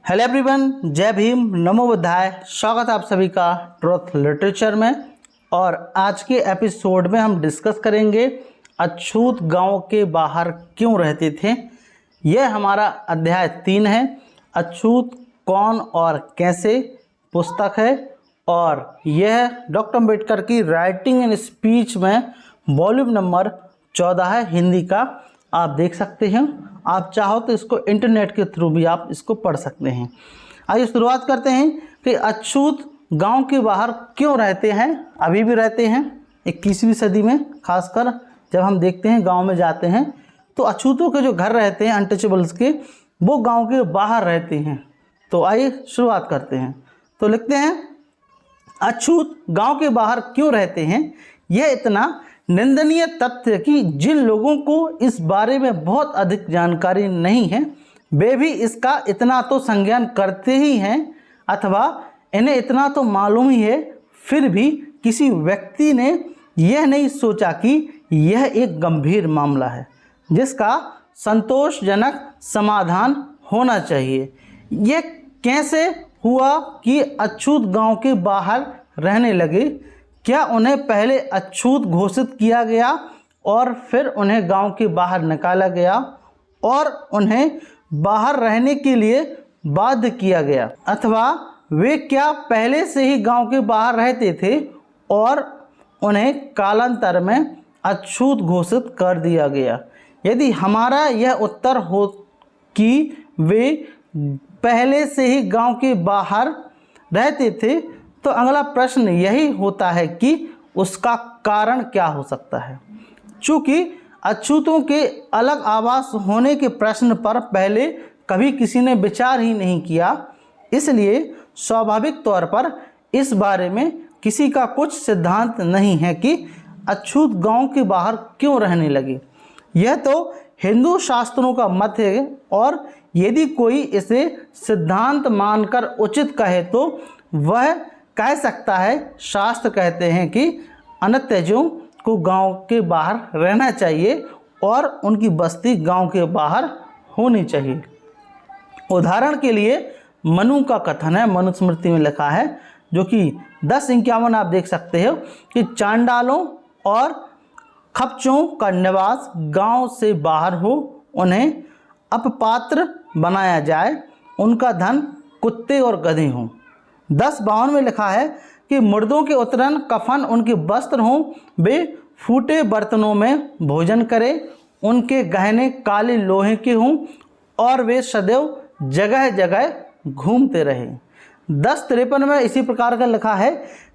Hello everyone, जय भीम, नमो बुद्धाय। स्वागत है आप सभी का ट्रुथ लिटरेचर में। और आज के एपिसोड में हम डिस्कस करेंगे अछूत गांव के बाहर क्यों रहते थे। यह हमारा अध्याय 3 है। अछूत कौन और कैसे पुस्तक है और यह डॉक्टर अम्बेडकर की राइटिंग एंड स्पीच में वॉल्यूम नंबर 14 है, हिंदी का। आप देख सकते हैं। आप चाहो तो इसको इंटरनेट के थ्रू भी आप इसको पढ़ सकते हैं। आइए शुरुआत करते हैं कि अछूत गांव के बाहर क्यों रहते हैं, अभी भी रहते हैं 21वीं सदी में। खासकर जब हम देखते हैं गांव में जाते हैं तो अछूतों के जो घर रहते हैं अनटचेबल्स के, वो गांव के बाहर रहते हैं। तो आइए शुरुआत करते हैं। तो लिखते हैं, अछूत गांव के बाहर क्यों रहते हैं। यह इतना निंदनीय तथ्य कि जिन लोगों को इस बारे में बहुत अधिक जानकारी नहीं है, वे भी इसका इतना तो संज्ञान करते ही हैं अथवा इन्हें इतना तो मालूम ही है, फिर भी किसी व्यक्ति ने यह नहीं सोचा कि यह एक गंभीर मामला है जिसका संतोषजनक समाधान होना चाहिए। यह कैसे हुआ कि अछूत गांव के बाहर रहने लगे? क्या उन्हें पहले अछूत घोषित किया गया और फिर उन्हें गांव के बाहर निकाला गया और उन्हें बाहर रहने के लिए बाध्य किया गया, अथवा वे क्या पहले से ही गांव के बाहर रहते थे और उन्हें कालांतर में अछूत घोषित कर दिया गया? यदि हमारा यह उत्तर हो कि वे पहले से ही गांव के बाहर रहते थे, तो अगला प्रश्न यही होता है कि उसका कारण क्या हो सकता है। चूँकि अछूतों के अलग आवास होने के प्रश्न पर पहले कभी किसी ने विचार ही नहीं किया, इसलिए स्वाभाविक तौर पर इस बारे में किसी का कुछ सिद्धांत नहीं है कि अछूत गांव के बाहर क्यों रहने लगे। यह तो हिंदू शास्त्रों का मत है और यदि कोई इसे सिद्धांत मानकर उचित कहे तो वह कह सकता है, शास्त्र कहते हैं कि अनत्यजों को गांव के बाहर रहना चाहिए और उनकी बस्ती गांव के बाहर होनी चाहिए। उदाहरण के लिए मनु का कथन है, मनुस्मृति में लिखा है, जो कि 10:51 आप देख सकते हो कि चांडालों और खपचों का निवास गांव से बाहर हो, उन्हें अपपात्र बनाया जाए, उनका धन कुत्ते और गधे हों। 10:52 में लिखा है कि मुर्दों के उत्तरन कफन उनके वस्त्र हों, वे फूटे बर्तनों में भोजन करें, उनके गहने काले लोहे के हों और वे सदैव जगह जगह घूमते रहें। 10:53 में इसी प्रकार का लिखा है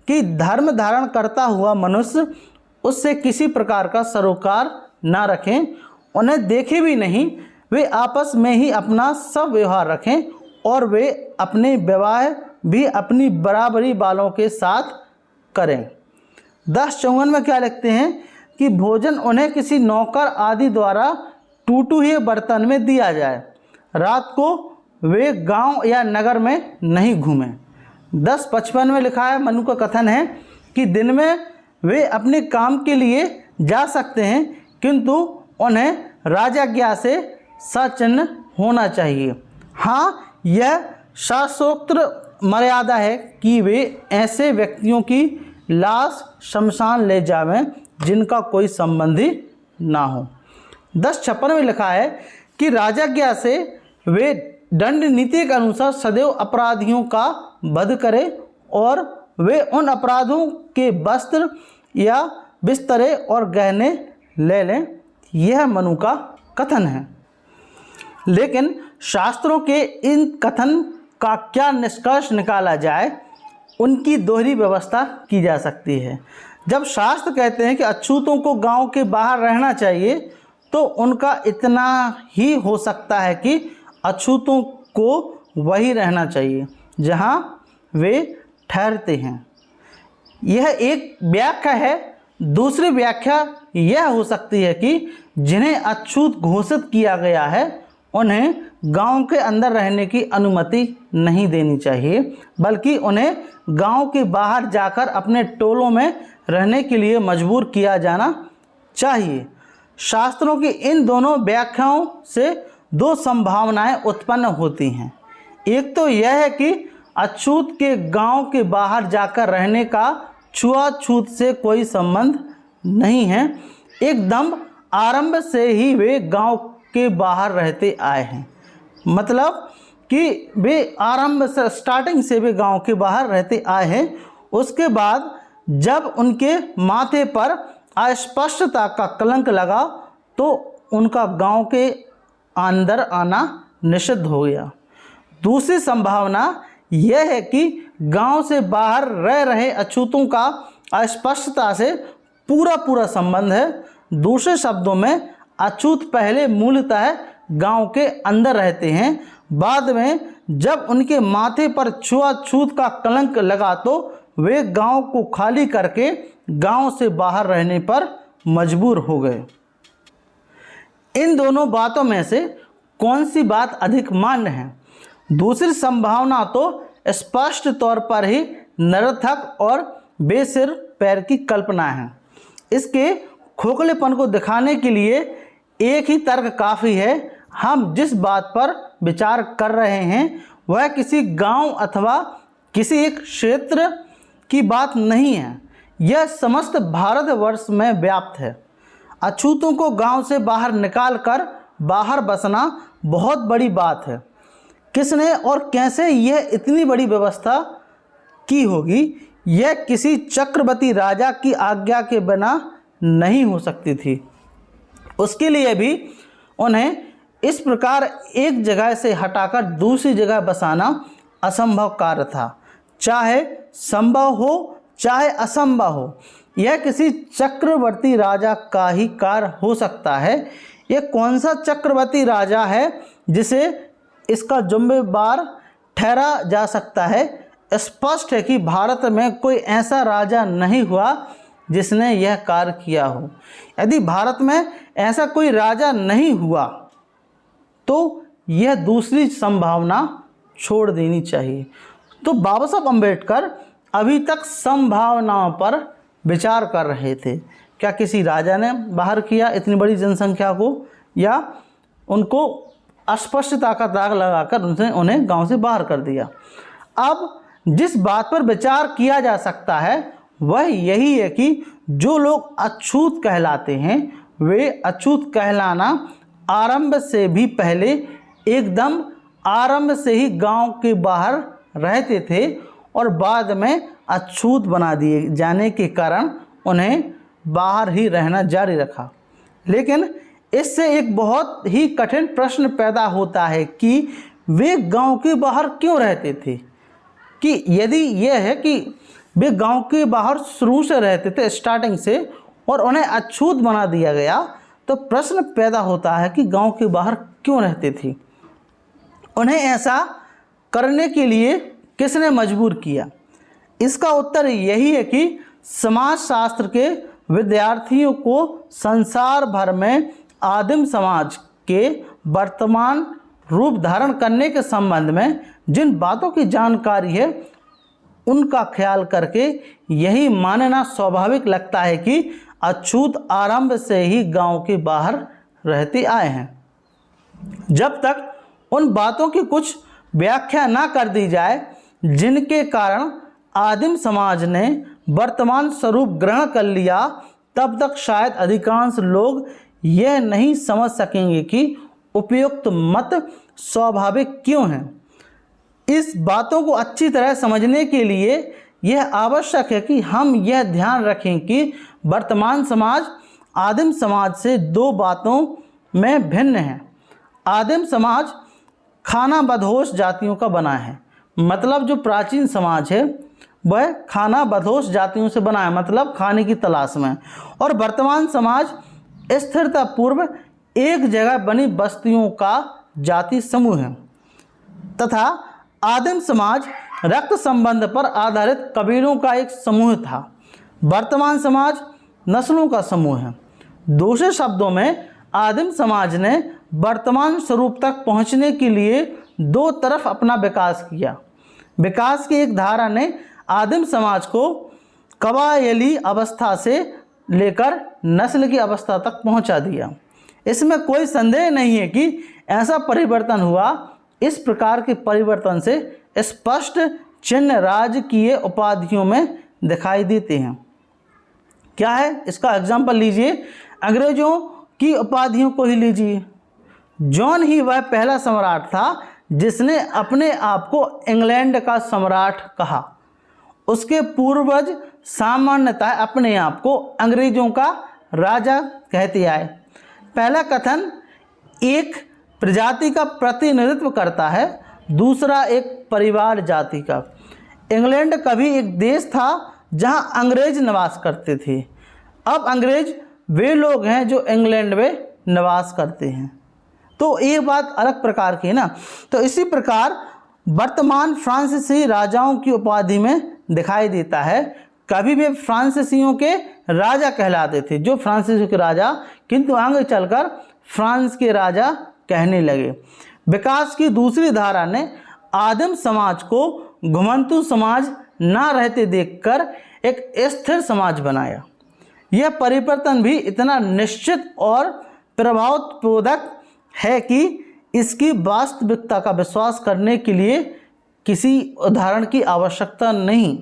कि धर्म धारण करता हुआ मनुष्य उससे किसी प्रकार का सरोकार ना रखें, उन्हें देखे भी नहीं, वे आपस में ही अपना सब व्यवहार रखें और वे अपने विवाह भी अपनी बराबरी वालों के साथ करें। 10:54 में क्या लिखते हैं कि भोजन उन्हें किसी नौकर आदि द्वारा टूटे हुए बर्तन में दिया जाए, रात को वे गांव या नगर में नहीं घूमें। 10:55 में लिखा है, मनु का कथन है कि दिन में वे अपने काम के लिए जा सकते हैं, किंतु उन्हें राजाज्ञा से सचिन्ह होना चाहिए। हाँ, यह शास्त्रोक्त मर्यादा है कि वे ऐसे व्यक्तियों की लाश शमशान ले जावें जिनका कोई संबंधी ना हो। 10:56 में लिखा है कि राजाज्ञा से वे दंड नीति के अनुसार सदैव अपराधियों का वध करें और वे उन अपराधों के वस्त्र या बिस्तरे और गहने ले लें। यह मनु का कथन है। लेकिन शास्त्रों के इन कथन का क्या निष्कर्ष निकाला जाए, उनकी दोहरी व्यवस्था की जा सकती है। जब शास्त्र कहते हैं कि अछूतों को गांव के बाहर रहना चाहिए, तो उनका इतना ही हो सकता है कि अछूतों को वही रहना चाहिए जहां वे ठहरते हैं। यह एक व्याख्या है। दूसरी व्याख्या यह हो सकती है कि जिन्हें अछूत घोषित किया गया है उन्हें गांव के अंदर रहने की अनुमति नहीं देनी चाहिए, बल्कि उन्हें गांव के बाहर जाकर अपने टोलों में रहने के लिए मजबूर किया जाना चाहिए। शास्त्रों की इन दोनों व्याख्याओं से दो संभावनाएं उत्पन्न होती हैं। एक तो यह है कि अछूत के गांव के बाहर जाकर रहने का छुआछूत से कोई संबंध नहीं है, एकदम आरंभ से ही वे गांव के बाहर रहते आए हैं। मतलब कि वे आरंभ से, स्टार्टिंग से वे गांव के बाहर रहते आए हैं। उसके बाद जब उनके माथे पर अस्पष्टता का कलंक लगा तो उनका गांव के अंदर आना निषिद्ध हो गया। दूसरी संभावना यह है कि गांव से बाहर रह रहे अछूतों का अस्पष्टता से पूरा संबंध है। दूसरे शब्दों में अछूत पहले मूलतः गांव के अंदर रहते हैं, बाद में जब उनके माथे पर छुआछूत का कलंक लगा तो वे गांव को खाली करके गांव से बाहर रहने पर मजबूर हो गए। इन दोनों बातों में से कौन सी बात अधिक मान्य है? दूसरी संभावना तो स्पष्ट तौर पर ही निरर्थक और बेसिर पैर की कल्पना है। इसके खोखलेपन को दिखाने के लिए एक ही तर्क काफ़ी है। हम जिस बात पर विचार कर रहे हैं वह किसी गांव अथवा किसी एक क्षेत्र की बात नहीं है, यह समस्त भारतवर्ष में व्याप्त है। अछूतों को गांव से बाहर निकालकर बाहर बसना बहुत बड़ी बात है। किसने और कैसे यह इतनी बड़ी व्यवस्था की होगी? यह किसी चक्रवर्ती राजा की आज्ञा के बिना नहीं हो सकती थी। उसके लिए भी उन्हें इस प्रकार एक जगह से हटाकर दूसरी जगह बसाना असंभव कार्य था। चाहे संभव हो चाहे असंभव हो, यह किसी चक्रवर्ती राजा का ही कार्य हो सकता है। यह कौन सा चक्रवर्ती राजा है जिसे इसका जिम्मेदार ठहरा जा सकता है? स्पष्ट है कि भारत में कोई ऐसा राजा नहीं हुआ जिसने यह कार्य किया हो। यदि भारत में ऐसा कोई राजा नहीं हुआ तो यह दूसरी संभावना छोड़ देनी चाहिए। तो बाबा साहब अम्बेडकर अभी तक संभावनाओं पर विचार कर रहे थे। क्या किसी राजा ने बाहर किया इतनी बड़ी जनसंख्या को, या उनको अस्पष्टता का दाग लगाकर उन्हें गांव से बाहर कर दिया? अब जिस बात पर विचार किया जा सकता है वह यही है कि जो लोग अछूत कहलाते हैं वे अछूत कहलाना आरंभ से भी पहले, एकदम आरंभ से ही गांव के बाहर रहते थे और बाद में अछूत बना दिए जाने के कारण उन्हें बाहर ही रहना जारी रखा। लेकिन इससे एक बहुत ही कठिन प्रश्न पैदा होता है कि वे गांव के बाहर क्यों रहते थे? कि यदि यह है कि वे गांव के बाहर शुरू से रहते थे, स्टार्टिंग से, और उन्हें अछूत बना दिया गया, तो प्रश्न पैदा होता है कि गांव के बाहर क्यों रहते थे? उन्हें ऐसा करने के लिए किसने मजबूर किया? इसका उत्तर यही है कि समाजशास्त्र के विद्यार्थियों को संसार भर में आदिम समाज के वर्तमान रूप धारण करने के संबंध में जिन बातों की जानकारी है उनका ख्याल करके यही मानना स्वाभाविक लगता है कि अछूत आरंभ से ही गांव के बाहर रहते आए हैं। जब तक उन बातों की कुछ व्याख्या ना कर दी जाए जिनके कारण आदिम समाज ने वर्तमान स्वरूप ग्रहण कर लिया, तब तक शायद अधिकांश लोग यह नहीं समझ सकेंगे कि उपयुक्त मत स्वाभाविक क्यों हैं। इस बातों को अच्छी तरह समझने के लिए यह आवश्यक है कि हम यह ध्यान रखें कि वर्तमान समाज आदिम समाज से दो बातों में भिन्न है। आदिम समाज खाना बदहोश जातियों का बना है, मतलब जो प्राचीन समाज है वह खाना बदहोश जातियों से बना है, मतलब खाने की तलाश में। और वर्तमान समाज स्थिरता पूर्व एक जगह बनी बस्तियों का जाति समूह है, तथा आदिम समाज रक्त संबंध पर आधारित कबीलों का एक समूह था। वर्तमान समाज नस्लों का समूह है। दूसरे शब्दों में आदिम समाज ने वर्तमान स्वरूप तक पहुंचने के लिए दो तरफ अपना विकास किया। विकास की एक धारा ने आदिम समाज को कबायली अवस्था से लेकर नस्ल की अवस्था तक पहुंचा दिया। इसमें कोई संदेह नहीं है कि ऐसा परिवर्तन हुआ इस प्रकार के परिवर्तन से स्पष्ट चिन्ह राजकीय उपाधियों में दिखाई देते हैं। क्या है इसका एग्जाम्पल लीजिए, अंग्रेजों की उपाधियों को ही लीजिए। जॉन ही वह पहला सम्राट था जिसने अपने आप को इंग्लैंड का सम्राट कहा। उसके पूर्वज सामान्यतः अपने आप को अंग्रेजों का राजा कहते आए। पहला कथन एक प्रजाति का प्रतिनिधित्व करता है, दूसरा एक परिवार जाति का। इंग्लैंड कभी एक देश था जहां अंग्रेज निवास करते थे। अब अंग्रेज वे लोग हैं जो इंग्लैंड में निवास करते हैं। तो ये बात अलग प्रकार की है ना। तो इसी प्रकार वर्तमान फ्रांसीसी राजाओं की उपाधि में दिखाई देता है। कभी भी फ्रांसीसियों के राजा कहलाते थे, जो फ्रांसीसियों के राजा, किंतु आगे चलकर फ्रांस के राजा कहने लगे। विकास की दूसरी धारा ने आदिम समाज को घुमंतु समाज ना रहते देखकर एक स्थिर समाज बनाया। यह परिवर्तन भी इतना निश्चित और प्रभावोत्पादक है कि इसकी वास्तविकता का विश्वास करने के लिए किसी उदाहरण की आवश्यकता नहीं।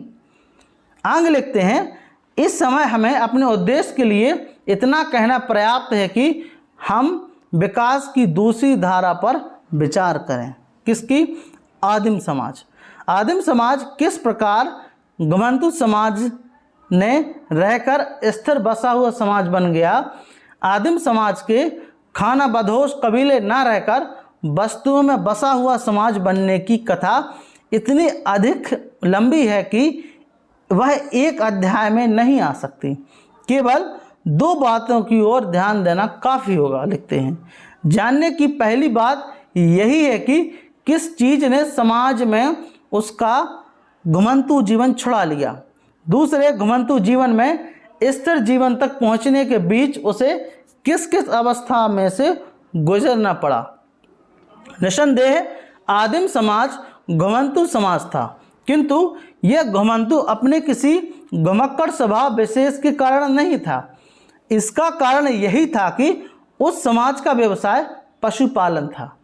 आगे लिखते हैं, इस समय हमें अपने उद्देश्य के लिए इतना कहना पर्याप्त है कि हम विकास की दूसरी धारा पर विचार करें। किसकी? आदिम समाज। आदिम समाज किस प्रकार घुमंतु समाज ने रहकर स्थिर बसा हुआ समाज बन गया। आदिम समाज के खाना बदोश कबीले ना रहकर वस्तुओं में बसा हुआ समाज बनने की कथा इतनी अधिक लंबी है कि वह एक अध्याय में नहीं आ सकती। केवल दो बातों की ओर ध्यान देना काफ़ी होगा। लिखते हैं, जानने की पहली बात यही है कि किस चीज़ ने समाज में उसका घुमंतु जीवन छुड़ा लिया। दूसरे, घुमंतु जीवन में स्थिर जीवन तक पहुंचने के बीच उसे किस किस अवस्था में से गुजरना पड़ा। निसंदेह आदिम समाज घुमंतु समाज था, किंतु यह घुमंतु अपने किसी घुमक्कड़ स्वभाव विशेष के कारण नहीं था। इसका कारण यही था कि उस समाज का व्यवसाय पशुपालन था।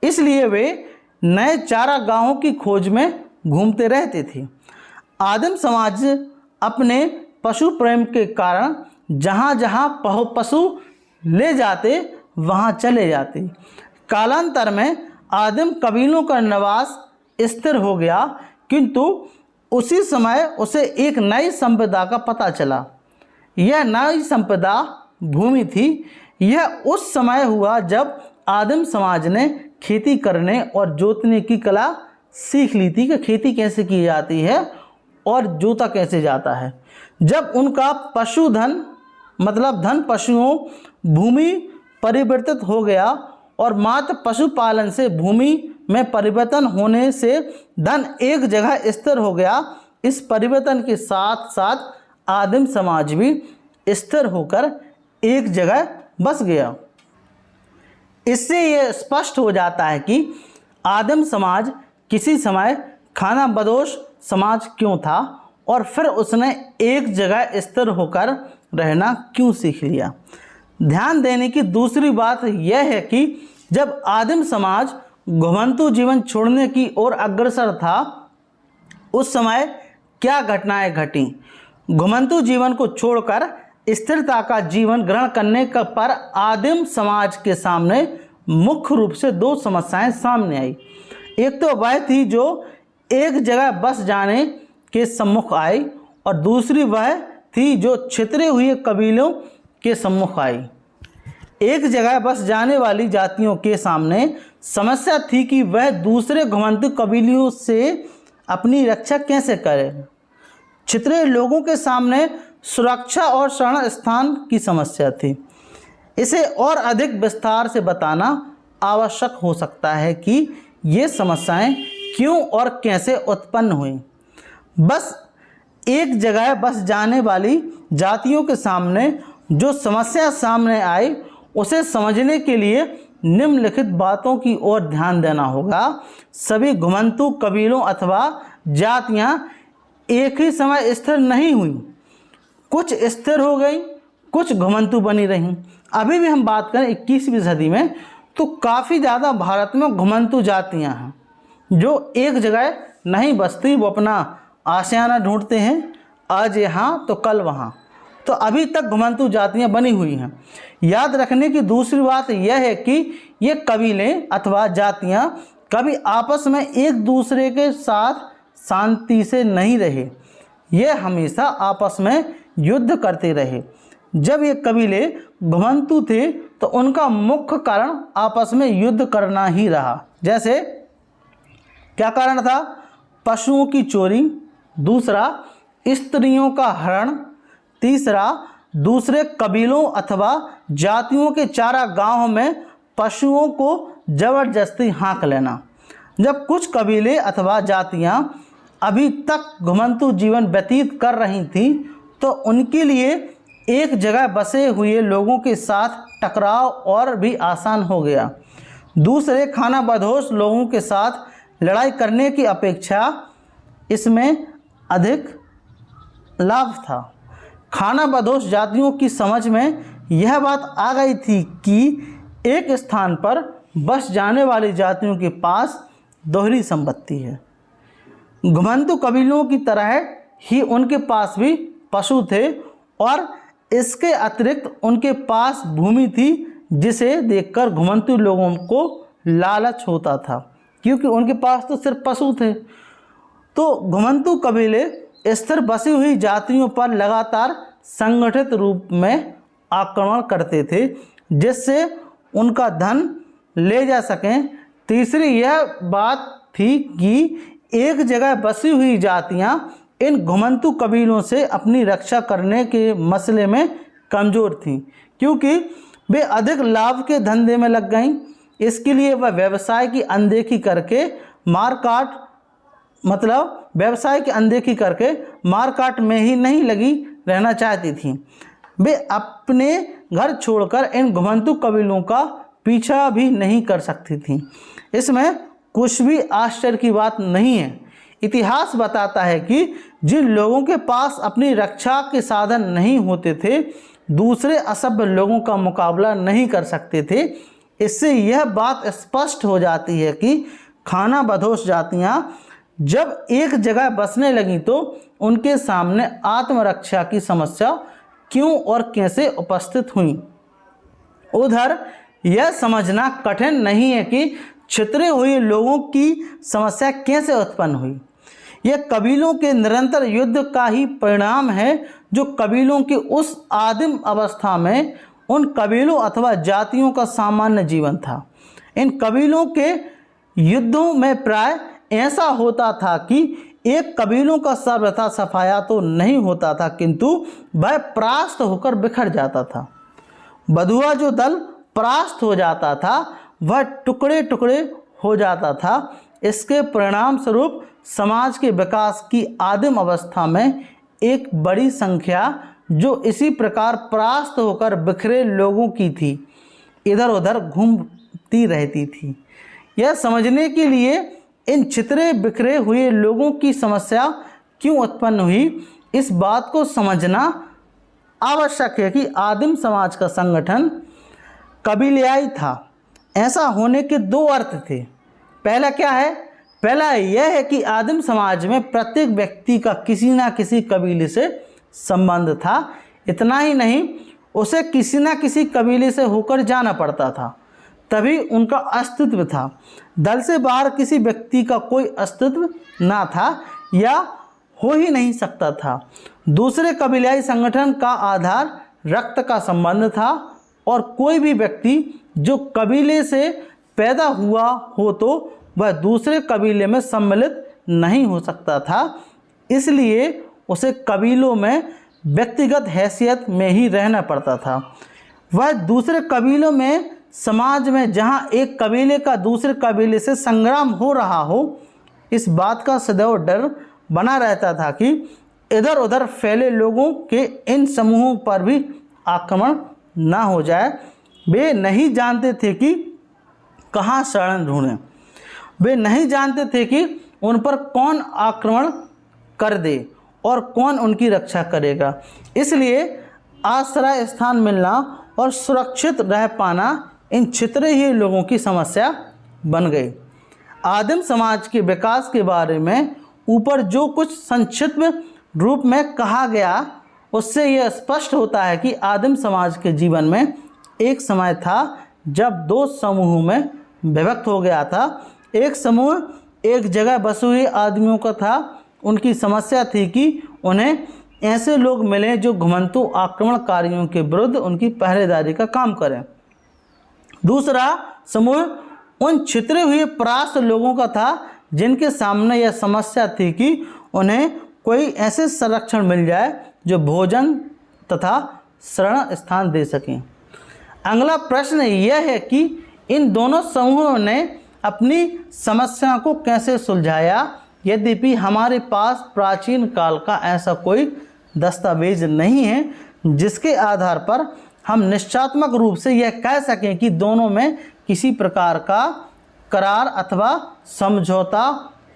इसलिए वे नए चारागाहों की खोज में घूमते रहते थे। आदिम समाज अपने पशु प्रेम के कारण जहाँ जहाँ पशु ले जाते वहाँ चले जाते। कालांतर में आदिम कबीलों का निवास स्थिर हो गया, किंतु उसी समय उसे एक नई संपदा का पता चला। यह नई संपदा भूमि थी। यह उस समय हुआ जब आदिम समाज ने खेती करने और जोतने की कला सीख ली थी कि खेती कैसे की जाती है और जोता कैसे जाता है। जब उनका पशुधन मतलब धन पशुओं भूमि परिवर्तित हो गया और मात्र पशुपालन से भूमि में परिवर्तन होने से धन एक जगह स्थिर हो गया। इस परिवर्तन के साथ साथ आदिम समाज भी स्थिर होकर एक जगह बस गया। इससे यह स्पष्ट हो जाता है कि आदिम समाज किसी समय खाना बदोश समाज क्यों था और फिर उसने एक जगह स्थिर होकर रहना क्यों सीख लिया। ध्यान देने की दूसरी बात यह है कि जब आदिम समाज घुमंतु जीवन छोड़ने की ओर अग्रसर था, उस समय क्या घटनाएं घटी। घुमंतु जीवन को छोड़कर स्थिरता का जीवन ग्रहण करने का पर आदिम समाज के सामने मुख्य रूप से दो समस्याएं सामने आई। एक तो वह थी जो एक जगह बस जाने के सम्मुख आई और दूसरी वह थी जो छितरे हुए कबीलों के सम्मुख आई। एक जगह बस जाने वाली जातियों के सामने समस्या थी कि वह दूसरे घुमंतु कबीलों से अपनी रक्षा कैसे करे। छितरे लोगों के सामने सुरक्षा और शरण स्थान की समस्या थी। इसे और अधिक विस्तार से बताना आवश्यक हो सकता है कि ये समस्याएं क्यों और कैसे उत्पन्न हुई। बस एक जगह बस जाने वाली जातियों के सामने जो समस्या सामने आई, उसे समझने के लिए निम्नलिखित बातों की ओर ध्यान देना होगा। सभी घुमंतु कबीलों अथवा जातियां एक ही समय स्थिर नहीं हुई। कुछ स्थिर हो गई, कुछ घुमंतु बनी रहीं। अभी भी हम बात करें 21वीं सदी में, तो काफ़ी ज़्यादा भारत में घुमंतू जातियाँ हैं जो एक जगह नहीं बसती, वो अपना आशियाना ढूंढते हैं, आज यहाँ तो कल वहाँ। तो अभी तक घुमंतू जातियाँ बनी हुई हैं। याद रखने की दूसरी बात यह है कि ये कबीले अथवा जातियाँ कभी आपस में एक दूसरे के साथ शांति से नहीं रहे, ये हमेशा आपस में युद्ध करते रहे। जब ये कबीले घुमंतू थे तो उनका मुख्य कारण आपस में युद्ध करना ही रहा। जैसे क्या कारण था? पशुओं की चोरी, दूसरा स्त्रियों का हरण, तीसरा दूसरे कबीलों अथवा जातियों के चारागाहों में पशुओं को जबरदस्ती हाँक लेना। जब कुछ कबीले अथवा जातियाँ अभी तक घुमंतू जीवन व्यतीत कर रही थीं तो उनके लिए एक जगह बसे हुए लोगों के साथ टकराव और भी आसान हो गया। दूसरे खानाबदोश लोगों के साथ लड़ाई करने की अपेक्षा इसमें अधिक लाभ था। खानाबदोश जातियों की समझ में यह बात आ गई थी कि एक स्थान पर बस जाने वाली जातियों के पास दोहरी संपत्ति है। घुमंतू कबीलों की तरह ही उनके पास भी पशु थे और इसके अतिरिक्त उनके पास भूमि थी, जिसे देखकर घुमंतू लोगों को लालच होता था, क्योंकि उनके पास तो सिर्फ पशु थे। तो घुमंतू कबीले स्थिर बसी हुई जातियों पर लगातार संगठित रूप में आक्रमण करते थे, जिससे उनका धन ले जा सकें। तीसरी यह बात थी कि एक जगह बसी हुई जातियां इन घुमंतू कबीलों से अपनी रक्षा करने के मसले में कमज़ोर थीं, क्योंकि वे अधिक लाभ के धंधे में लग गईं। इसके लिए वह व्यवसाय की अनदेखी करके मारकाट में ही नहीं लगी रहना चाहती थीं। वे अपने घर छोड़कर इन घुमंतू कबीलों का पीछा भी नहीं कर सकती थीं। इसमें कुछ भी आश्चर्य की बात नहीं है। इतिहास बताता है कि जिन लोगों के पास अपनी रक्षा के साधन नहीं होते थे, दूसरे असभ्य लोगों का मुकाबला नहीं कर सकते थे। इससे यह बात स्पष्ट हो जाती है कि खानाबदोश जातियाँ जब एक जगह बसने लगीं तो उनके सामने आत्मरक्षा की समस्या क्यों और कैसे उपस्थित हुई। उधर यह समझना कठिन नहीं है कि छितरे हुए लोगों की समस्या कैसे उत्पन्न हुई। यह कबीलों के निरंतर युद्ध का ही परिणाम है, जो कबीलों की उस आदिम अवस्था में उन कबीलों अथवा जातियों का सामान्य जीवन था। इन कबीलों के युद्धों में प्राय ऐसा होता था कि एक कबीलों का सर्वथा सफाया तो नहीं होता था, किंतु वह परास्त होकर बिखर जाता था। बधुआ जो दल परास्त हो जाता था वह टुकड़े टुकड़े हो जाता था। इसके परिणाम स्वरूप समाज के विकास की आदिम अवस्था में एक बड़ी संख्या जो इसी प्रकार परास्त होकर बिखरे लोगों की थी, इधर उधर घूमती रहती थी। यह समझने के लिए इन छितरे बिखरे हुए लोगों की समस्या क्यों उत्पन्न हुई, इस बात को समझना आवश्यक है कि आदिम समाज का संगठन कबीलियाई था। ऐसा होने के दो अर्थ थे। पहला क्या है? पहला यह है कि आदिम समाज में प्रत्येक व्यक्ति का किसी न किसी कबीले से संबंध था। इतना ही नहीं, उसे किसी न किसी कबीले से होकर जाना पड़ता था, तभी उनका अस्तित्व था। दल से बाहर किसी व्यक्ति का कोई अस्तित्व ना था या हो ही नहीं सकता था। दूसरे कबीलाई संगठन का आधार रक्त का संबंध था और कोई भी व्यक्ति जो कबीले से पैदा हुआ हो तो वह दूसरे कबीले में सम्मिलित नहीं हो सकता था। इसलिए उसे कबीलों में व्यक्तिगत हैसियत में ही रहना पड़ता था। वह दूसरे कबीलों में समाज में जहाँ एक कबीले का दूसरे कबीले से संग्राम हो रहा हो, इस बात का सदैव डर बना रहता था कि इधर उधर फैले लोगों के इन समूहों पर भी आक्रमण ना हो जाए। वे नहीं जानते थे कि कहाँ शरण ढूंढें। वे नहीं जानते थे कि उन पर कौन आक्रमण कर दे और कौन उनकी रक्षा करेगा। इसलिए आश्रय स्थान मिलना और सुरक्षित रह पाना इन छितरे हुए लोगों की समस्या बन गई। आदिम समाज के विकास के बारे में ऊपर जो कुछ संक्षिप्त रूप में कहा गया उससे यह स्पष्ट होता है कि आदिम समाज के जीवन में एक समय था जब दो समूहों में विभक्त हो गया था। एक समूह एक जगह बसे हुए आदमियों का था। उनकी समस्या थी कि उन्हें ऐसे लोग मिले जो घुमंतु आक्रमणकारियों के विरुद्ध उनकी पहरेदारी का काम करें। दूसरा समूह उन छितरे हुए परास्त लोगों का था जिनके सामने यह समस्या थी कि उन्हें कोई ऐसे संरक्षण मिल जाए जो भोजन तथा शरण स्थान दे सकें। अगला प्रश्न यह है कि इन दोनों समूहों ने अपनी समस्या को कैसे सुलझाया। यद्यपि हमारे पास प्राचीन काल का ऐसा कोई दस्तावेज नहीं है जिसके आधार पर हम निश्चयात्मक रूप से यह कह सकें कि दोनों में किसी प्रकार का करार अथवा समझौता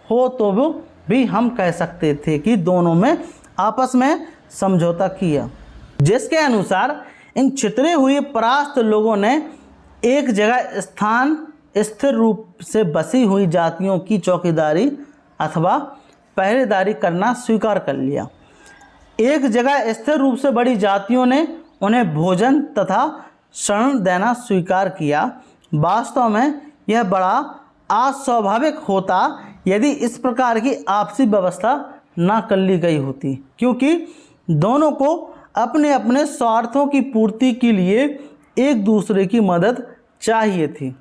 हो, तो वो भी हम कह सकते थे कि दोनों में आपस में समझौता किया, जिसके अनुसार इन छितरे हुए परास्त लोगों ने एक जगह स्थान स्थिर रूप से बसी हुई जातियों की चौकीदारी अथवा पहरेदारी करना स्वीकार कर लिया। एक जगह स्थिर रूप से बड़ी जातियों ने उन्हें भोजन तथा शरण देना स्वीकार किया। वास्तव में यह बड़ा अस्वाभाविक होता यदि इस प्रकार की आपसी व्यवस्था न कर ली गई होती, क्योंकि दोनों को अपने अपने स्वार्थों की पूर्ति के लिए एक दूसरे की मदद चाहिए थी।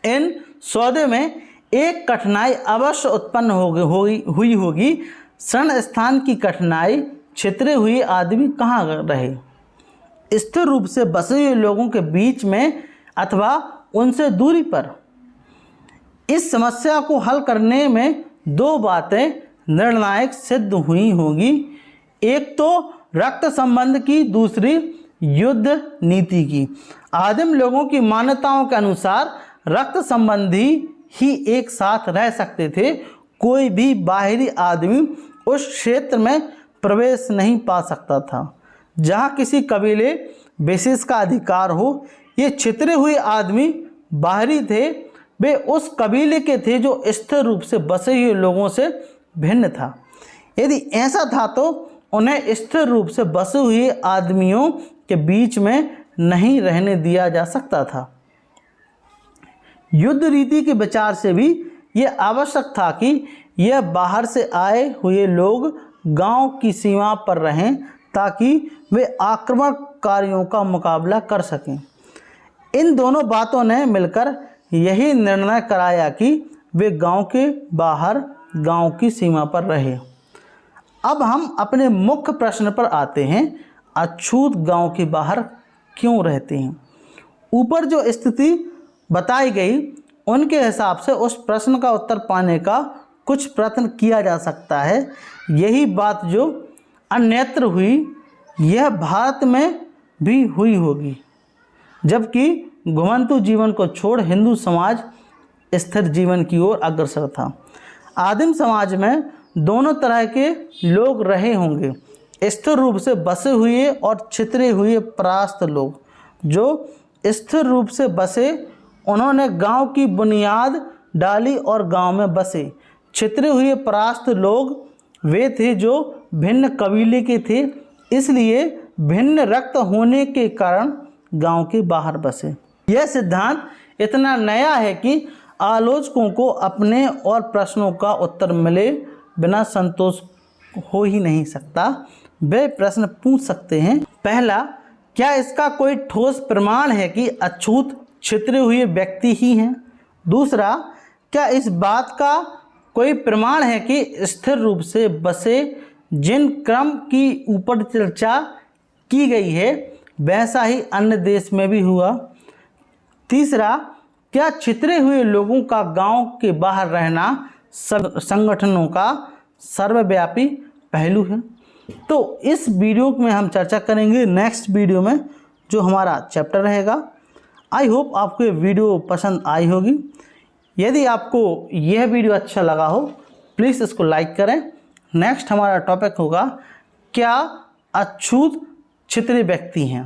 इन सौदे में एक कठिनाई अवश्य उत्पन्न हुई होगी। शरण स्थान की कठिनाई। छितरे हुए आदमी कहाँ रहे? स्थिर रूप से बसे हुए लोगों के बीच में अथवा उनसे दूरी पर। इस समस्या को हल करने में दो बातें निर्णायक सिद्ध हुई होंगी। एक तो रक्त संबंध की, दूसरी युद्ध नीति की। आदिम लोगों की मान्यताओं के अनुसार रक्त संबंधी ही एक साथ रह सकते थे। कोई भी बाहरी आदमी उस क्षेत्र में प्रवेश नहीं पा सकता था जहां किसी कबीले विशेष का अधिकार हो। ये छितरे हुए आदमी बाहरी थे। वे उस कबीले के थे जो स्थिर रूप से बसे हुए लोगों से भिन्न था। यदि ऐसा था तो उन्हें स्थिर रूप से बसे हुए आदमियों के बीच में नहीं रहने दिया जा सकता था। युद्ध रीति के विचार से भी यह आवश्यक था कि यह बाहर से आए हुए लोग गांव की सीमा पर रहें ताकि वे आक्रमणकारियों का मुकाबला कर सकें। इन दोनों बातों ने मिलकर यही निर्णय कराया कि वे गांव के बाहर गांव की सीमा पर रहे। अब हम अपने मुख्य प्रश्न पर आते हैं। अछूत गांव के बाहर क्यों रहते हैं? ऊपर जो स्थिति बताई गई उनके हिसाब से उस प्रश्न का उत्तर पाने का कुछ प्रयत्न किया जा सकता है। यही बात जो अन्यत्र हुई यह भारत में भी हुई होगी, जबकि घुमंतु जीवन को छोड़ हिंदू समाज स्थिर जीवन की ओर अग्रसर था। आदिम समाज में दोनों तरह के लोग रहे होंगे, स्थिर रूप से बसे हुए और छितरे हुए परास्त लोग। जो स्थिर रूप से बसे उन्होंने गांव की बुनियाद डाली और गांव में बसे। छितरे हुए परास्त लोग वे थे जो भिन्न कबीले के थे, इसलिए भिन्न रक्त होने के कारण गांव के बाहर बसे। यह सिद्धांत इतना नया है कि आलोचकों को अपने और प्रश्नों का उत्तर मिले बिना संतोष हो ही नहीं सकता। वे प्रश्न पूछ सकते हैं। पहला, क्या इसका कोई ठोस प्रमाण है कि अछूत छितरे हुए व्यक्ति ही हैं? दूसरा, क्या इस बात का कोई प्रमाण है कि स्थिर रूप से बसे जिन क्रम की ऊपर चर्चा की गई है वैसा ही अन्य देश में भी हुआ? तीसरा, क्या छितरे हुए लोगों का गांव के बाहर रहना संगठनों का सर्वव्यापी पहलू है? तो इस वीडियो में हम चर्चा करेंगे नेक्स्ट वीडियो में जो हमारा चैप्टर रहेगा। आई होप आपको ये वीडियो पसंद आई होगी। यदि आपको यह वीडियो अच्छा लगा हो प्लीज़ इसको लाइक करें। नेक्स्ट हमारा टॉपिक होगा, क्या अछूत छितरे व्यक्ति हैं?